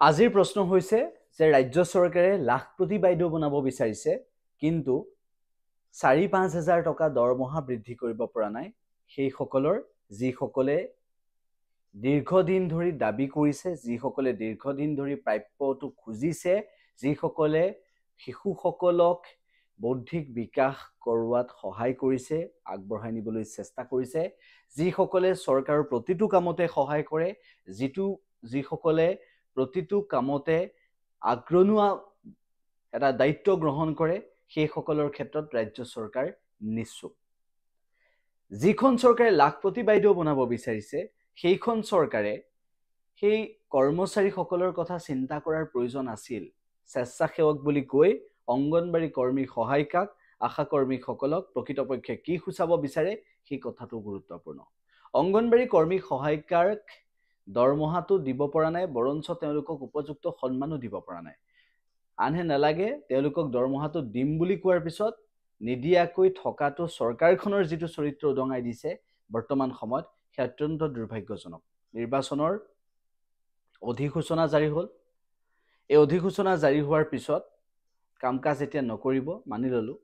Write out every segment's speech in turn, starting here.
আজিৰ প্ৰশ্ন হৈছে যে ৰাজ্য চৰকাৰে লাখপতি বাইদেউ বনাব বিচাৰিছে কিন্তু ৪-৫ হাজাৰ টকা দৰমহা বৃদ্ধি কৰিব পৰা নাই সেইসকলৰ যিসকলে দীৰ্ঘদিন ধৰি দাবী কৰিছে যিসকলে দীৰ্ঘদিন ধৰি প্ৰাপ্যটো খুজিছে যিসকলে শিশুসকলক বৌদ্ধিক বিকাশ কৰোৱাত সহায় কৰিছে আগবঢ়াই নিবলৈ চেষ্টা কৰিছে যিসকলে চৰকাৰৰ প্ৰতিটো কামতে সহায় কৰে যিসকলে প্ৰতিটো কামতে আগ্ৰণুৱা এটা দায়িত্ব গ্ৰহণ কৰে সেইসকলৰ ক্ষেত্ৰত ৰাজ্য চৰকাৰ নিশ্চুপ যিখন চৰকাৰে লাখপতি বাইদেউ বনাব বিচাৰিছে সেইখন চৰকাৰে সেই কৰ্মচাৰীসকলৰ কথা চিন্তা কৰাৰ প্ৰয়োজন আছিল স্বেচ্ছাসেৱক বুলি কৈ অংগনবাড়ী কৰ্মী সহায়িকাক আশা কৰ্মীসকলক প্ৰকৃতপক্ষে কি সুচাব বিচাৰে সেই কথাটো গুৰুত্বপূৰ্ণ অংগনবাড়ী কৰ্মী সহায়িকাৰ দৰমহাটো দিব পৰা নাই বৰঞ্চ তেওঁলোকক উপযুক্ত সন্মানো দিব পৰা নাই আনহে নালাগে তেওঁলোকক দৰমহাটো দিম বুলি কোৱাৰ পিছত নিদিয়াকৈ থকাটো চৰকাৰখনৰ যিটো চৰিত্ৰ উদঙাই দিছে বৰ্তমান সময়ত সেয়া অত্যন্ত দুৰ্ভাগ্যজনক নিৰ্বাচনৰ অধিসূচনা জাৰি হ'ল এই অধিসূচনা জাৰি হোৱাৰ পিছত কামকাজ এতিয়া নকৰিব মানি ললো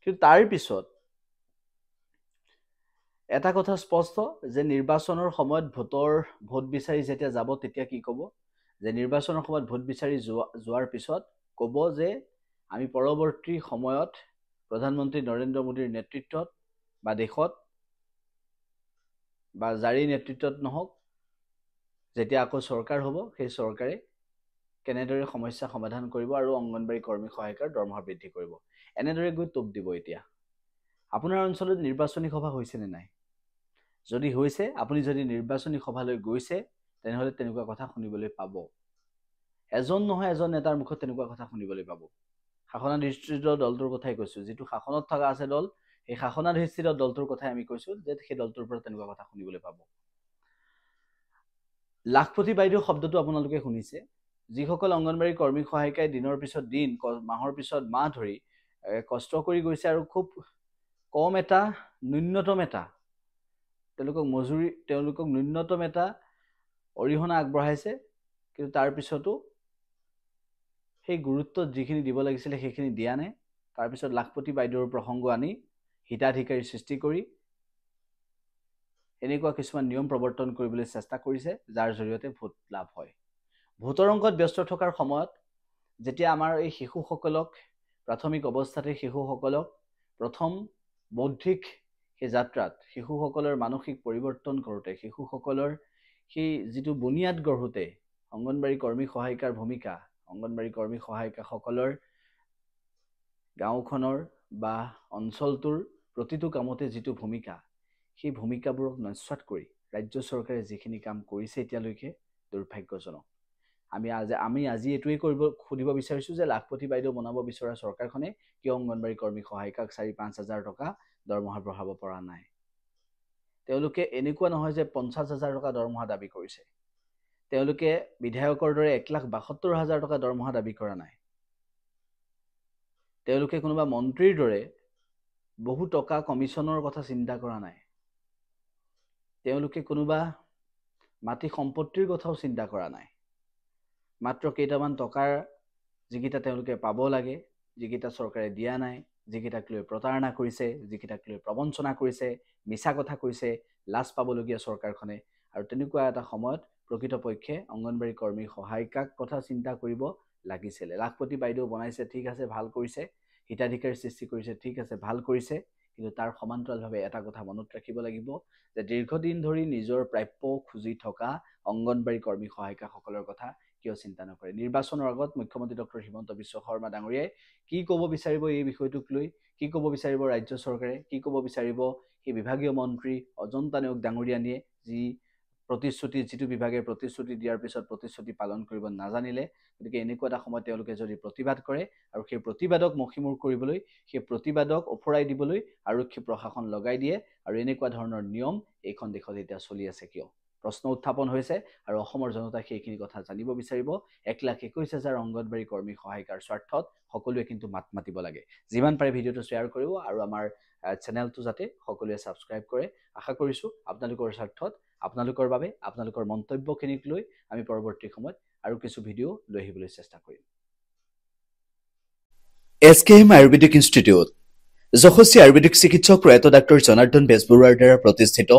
কিন্তু তাৰ পিছত এটা কথা স্পষ্ট যে নিৰ্বাচনৰ সময়ত ভোট বিচাৰি যেতিয়া যাব তেতিয়া কি ক'ব যে নিৰ্বাচনৰ সময়ত ভোট বিচাৰি যোৱাৰ পিছত ক'ব যে আমি পৰৱৰ্তী সময়ত প্ৰধানমন্ত্ৰী নৰেন্দ্ৰ মোদীৰ নেতৃত্বত বা দেশত বা জাৰি নেতৃত্বত নহওক যেতিয়া আকৌ চৰকাৰ হ'ব সেই চৰকাৰে কেনেদৰে সমস্যা সমাধান কৰিব আৰু অংগনবাড়ী কৰ্মী সহায়িকাৰ দৰমহা বৃদ্ধি কৰিব এনেদৰে গৈ তোপ দিব এতিয়া আপোনাৰ অঞ্চলত নিৰ্বাচনী সভা হৈছে নে নাই যদি হৈছে আপুনি যদি নিৰ্বাচনী সভালৈ গৈছে তেনেহলে তেনেকুৱা কথা শুনিবলৈ পাব এজন নহয় এজন নেতাৰ মুখত তেনেকুৱা কথা শুনিবলৈ পাব শাসনাধিষ্ঠিত দলটোৰ কথাই কৈছো যেটো শাসনত থকা আছে দল এই শাসনাধিষ্ঠিত দলটোৰ কথাই আমি কৈছো যে সেই দলটোৰ পৰা তেনেকুৱা কথা শুনিবলৈ পাব লাখপতি বাইদেউ শব্দটো আপোনালোকে শুনিছে যিসকল অংগনবাড়ী কৰ্মী সহায়িকাই দিনৰ পিছত দিন মাহৰ পিছত মাহ ধৰি কষ্ট কৰি গৈছে আৰু খুব কম এটা ন্যূনতম এটা তেওঁলোকক ন্যূনতম এটা অৰিহণা আগবঢ়াইছে কিন্তু তাৰ পিছতো সেই গুৰুত্ব যিখিনি দিব লাগিছিল সেইখিনি দিয়া নাই তাৰ পিছত লাখপতি বাইদেউৰ প্ৰসংগ আনি হিতাধিকাৰী সৃষ্টি কৰি এনেকুৱা কিছুমান নিয়ম প্ৰৱৰ্তন কৰিবলৈ চেষ্টা কৰিছে যাৰ জৰিয়তে ভোট লাভ হয় ভোটৰ অংকত ব্যস্ত থকাৰ সময়ত যেতিয়া আমাৰ এই শিশুসকলক প্ৰাথমিক অৱস্থাতে শিশুসকলক প্ৰথম বৌদ্ধিক সেই যাত্ৰাত শিশুসকলৰ মানসিক পৰিৱৰ্তন কৰোঁতে শিশুসকলৰ সেই যিটো বুনিয়াদ গঢ়োতে অংগনবাড়ী কৰ্মী সহায়িকাৰ ভূমিকা অংগনবাড়ী কৰ্মী সহায়িকাসকলৰ গাঁওখনৰ বা অঞ্চলটোৰ প্ৰতিটো কামতে যিটো ভূমিকা সেই ভূমিকাবোৰক নস্যাৎ কৰি ৰাজ্য চৰকাৰে যিখিনি কাম কৰিছে এতিয়ালৈকে দুৰ্ভাগ্যজনক আমি আজি এটোৱে সুধিব বিচাৰিছো যে লাখপতি বাইদেউ বনাব বিচৰা চৰকাৰখনে কিয় অংগনবাড়ী কৰ্মী সহায়িকাক ৪-৫ হাজাৰ টকা দৰমহা বঢ়াব পৰা নাই তেওঁলোকে এনেকুৱা নহয় যে ৫০ হাজাৰ টকা দৰমহা দাবী কৰিছে তেওঁলোকে বিধায়কৰ দৰে ১,৭২,০০০ টকা দৰমহা দাবী কৰা নাই তেওঁলোকে কোনোবা মন্ত্ৰীৰ দৰে বহু টকা কমিছনৰ কথা চিন্তা কৰা নাই তেওঁলোকে কোনোবা মাটি সম্পত্তিৰ কথাও চিন্তা কৰা নাই মাত্ৰ কেইটামান টকাৰ যিকেইটা তেওঁলোকে পাব লাগে যিকেইটা চৰকাৰে দিয়া নাই যিকেইটাক লৈ প্ৰতাৰণা কৰিছে যিকেইটাক লৈ প্ৰবঞ্চনা কৰিছে মিছা কথা কৈছে লাজ পাবলগীয়া চৰকাৰখনে আৰু তেনেকুৱা এটা সময়ত প্ৰকৃতপক্ষে অংগনবাড়ী কৰ্মী সহায়িকাক কথা চিন্তা কৰিব লাগিছিল লাখপতি বাইদেউ বনাইছে ঠিক আছে ভাল কৰিছে হিতাধিকাৰী সৃষ্টি কৰিছে ঠিক আছে ভাল কৰিছে কিন্তু তাৰ সমান্তৰালভাৱে এটা কথা মনত ৰাখিব লাগিব যে দীৰ্ঘদিন ধৰি নিজৰ প্ৰাপ্য খুজি থকা অংগনবাড়ী কৰ্মী সহায়িকাসকলৰ কথা কিয় চিন্তা নকৰে নিৰ্বাচনৰ আগত মুখ্যমন্ত্ৰী ডক্টৰ হিমন্ত বিশ্ব শৰ্মা ডাঙৰীয়াই কি ক'ব বিচাৰিব এই বিষয়টোক লৈ কি ক'ব বিচাৰিব ৰাজ্য চৰকাৰে কি ক'ব বিচাৰিব সেই বিভাগীয় মন্ত্ৰী অজন্তা নেওগ ডাঙৰীয়ানিয়ে যি প্ৰতিশ্ৰুতি যিটো বিভাগে প্ৰতিশ্ৰুতি দিয়াৰ পিছত প্ৰতিশ্ৰুতি পালন কৰিব নাজানিলে গতিকে এনেকুৱা এটা সময় তেওঁলোকে যদি প্ৰতিবাদ কৰে আৰু সেই প্ৰতিবাদক মষিমূৰ কৰিবলৈ সেই প্ৰতিবাদক ওফৰাই দিবলৈ আৰক্ষী প্ৰশাসন লগাই দিয়ে আৰু এনেকুৱা ধৰণৰ নিয়ম এইখন দেশত এতিয়া চলি আছে কিয় প্ৰশ্ন উত্থাপন হৈছে আৰু অসমৰ জনতাই সেইখিনি কথা জানিব বিচাৰিব ১,২১,০০০ অংগনবাড়ী কৰ্মী সহায়িকাৰ স্বাৰ্থত সকলোৱে কিন্তু মাত মাতিব লাগে যিমান পাৰে ভিডিঅ'টো শ্বেয়াৰ কৰিব আৰু আমাৰ চেনেলটো যাতে সকলোৱে ছাবস্ক্ৰাইব কৰে আশা কৰিছো আপোনালোকৰ স্বাৰ্থত আপোনালোকৰ বাবে আপোনালোকৰ মন্তব্যখিনিক লৈ আমি পৰৱৰ্তী সময়ত আৰু কিছু ভিডিঅ' লৈ আহিবলৈ চেষ্টা কৰিম। SKM আয়ুৰ্বেদিক ইনষ্টিটিউট যশস্বী আয়ুৰ্বেদিক চিকিৎসক প্ৰয়াত ডাক্তৰ জনাৰ্দন বেজবৰুৱাৰ দ্বাৰা প্ৰতিষ্ঠিত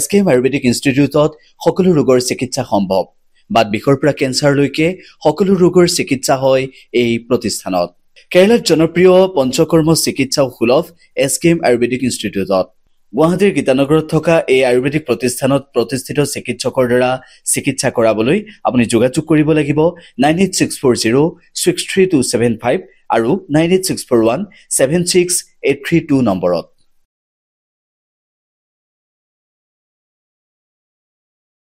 SKM আয়ুৰ্বেদিক ইনষ্টিটিউটত সকলো ৰোগৰ চিকিৎসা সম্ভৱ। বাত বিষৰ পৰা কেঞ্চাৰলৈকে সকলো ৰোগৰ চিকিৎসা হয় এই প্ৰতিষ্ঠানত। কেৰালাত জনপ্ৰিয় পঞ্চকৰ্ম চিকিৎসা সুলভ SKM আয়ুৰ্বেদিক ইনষ্টিটিউটত। গুৱাহাটীৰ গীতানগৰত থকা এই আয়ুৰ্বেদিক প্ৰতিষ্ঠানত প্ৰতিষ্ঠিত চিকিৎসকৰ দ্বাৰা চিকিৎসা কৰাবলৈ আপুনি যোগাযোগ কৰিব লাগিব 9864063275 আৰু 9864176832 নম্বৰত।